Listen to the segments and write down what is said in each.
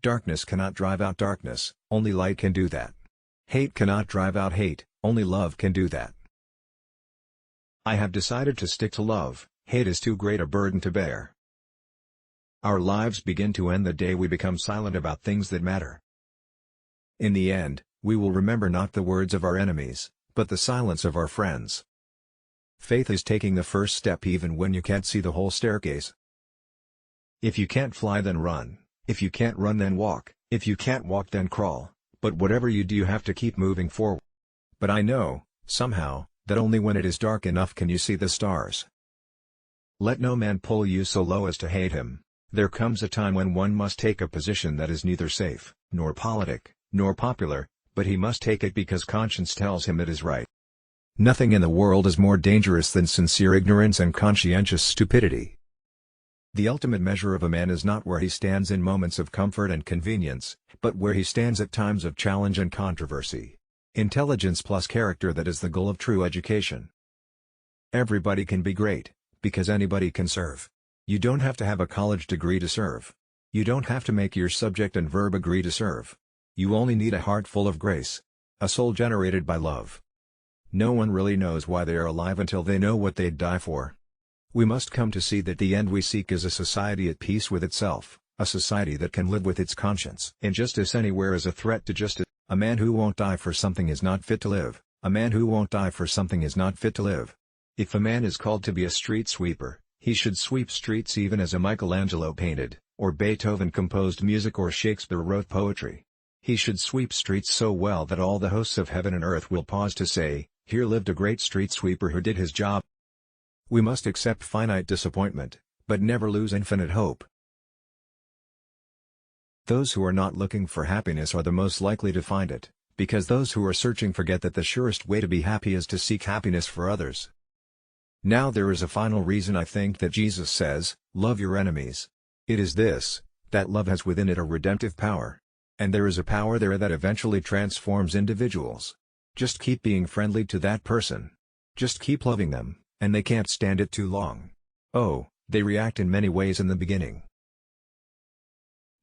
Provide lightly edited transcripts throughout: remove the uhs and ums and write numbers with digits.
Darkness cannot drive out darkness, only light can do that. Hate cannot drive out hate, only love can do that. I have decided to stick to love. Hate is too great a burden to bear. Our lives begin to end the day we become silent about things that matter. In the end, we will remember not the words of our enemies, but the silence of our friends. Faith is taking the first step even when you can't see the whole staircase. If you can't fly, then run. If you can't run, then walk. If you can't walk, then crawl. But whatever you do, you have to keep moving forward. But I know, somehow, that only when it is dark enough can you see the stars. Let no man pull you so low as to hate him. There comes a time when one must take a position that is neither safe, nor politic, nor popular, but he must take it because conscience tells him it is right. Nothing in the world is more dangerous than sincere ignorance and conscientious stupidity. The ultimate measure of a man is not where he stands in moments of comfort and convenience, but where he stands at times of challenge and controversy. Intelligence plus character, that is the goal of true education. Everybody can be great, because anybody can serve. You don't have to have a college degree to serve. You don't have to make your subject and verb agree to serve. You only need a heart full of grace. A soul generated by love. No one really knows why they are alive until they know what they'd die for. We must come to see that the end we seek is a society at peace with itself, a society that can live with its conscience. Injustice anywhere is a threat to justice. A man who won't die for something is not fit to live. A man who won't die for something is not fit to live. If a man is called to be a street sweeper, he should sweep streets even as a Michelangelo painted, or Beethoven composed music, or Shakespeare wrote poetry. He should sweep streets so well that all the hosts of heaven and earth will pause to say, "Here lived a great street sweeper who did his job." We must accept finite disappointment, but never lose infinite hope. Those who are not looking for happiness are the most likely to find it, because those who are searching forget that the surest way to be happy is to seek happiness for others. Now there is a final reason I think that Jesus says, "Love your enemies." It is this, that love has within it a redemptive power. And there is a power there that eventually transforms individuals. Just keep being friendly to that person. Just keep loving them, and they can't stand it too long. Oh, they react in many ways in the beginning.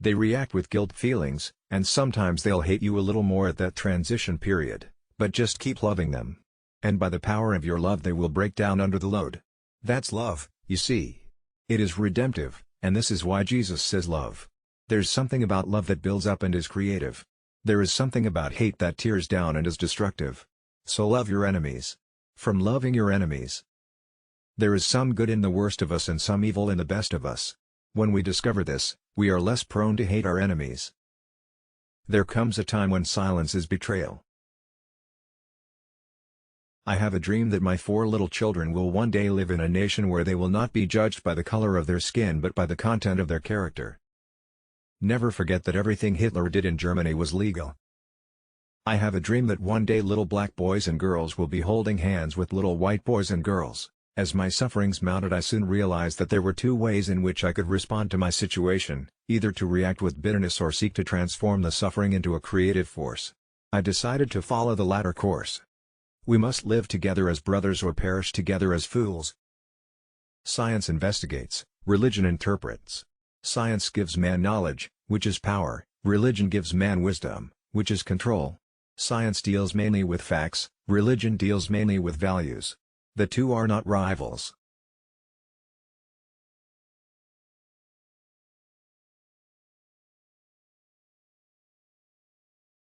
They react with guilt feelings, and sometimes they'll hate you a little more at that transition period, but just keep loving them. And by the power of your love they will break down under the load. That's love, you see. It is redemptive, and this is why Jesus says love. There's something about love that builds up and is creative. There is something about hate that tears down and is destructive. So love your enemies. From loving your enemies. There is some good in the worst of us and some evil in the best of us. When we discover this, we are less prone to hate our enemies. There comes a time when silence is betrayal. I have a dream that my 4 little children will one day live in a nation where they will not be judged by the color of their skin but by the content of their character. Never forget that everything Hitler did in Germany was legal. I have a dream that one day little black boys and girls will be holding hands with little white boys and girls. As my sufferings mounted, I soon realized that there were 2 ways in which I could respond to my situation, either to react with bitterness or seek to transform the suffering into a creative force. I decided to follow the latter course. We must live together as brothers or perish together as fools. Science investigates, religion interprets. Science gives man knowledge, which is power, religion gives man wisdom, which is control. Science deals mainly with facts, religion deals mainly with values. The two are not rivals.